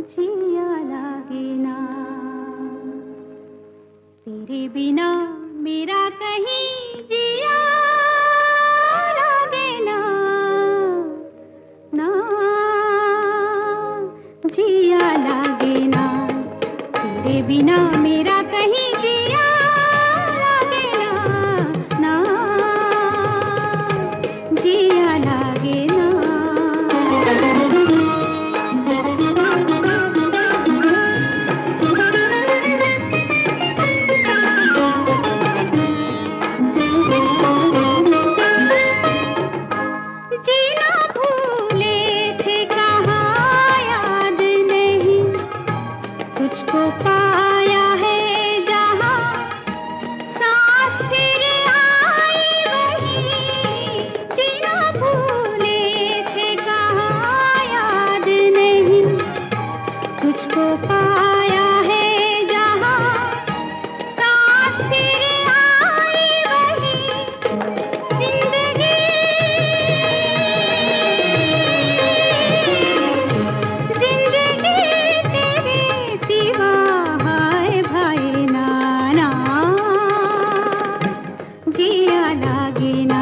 जिया लागे ना तेरे बिना मेरा कहीं जिया लागे ना ना जिया लागे ना तेरे बिना मेरा कहीं जिया लागे ना ना जिया लागे ना तुझको पाया है जहाँ सांस फिर आई वहीं जीना भूले थे कहाँ याद नहीं तुझको पाया है जहाँ सांस फिर आई वहीं जिंदगी जिया लागे ना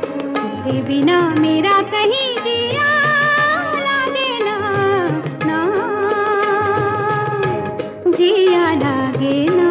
तेरे बिना मेरा कहीं जिया लागे ना ना जिया लागे ना।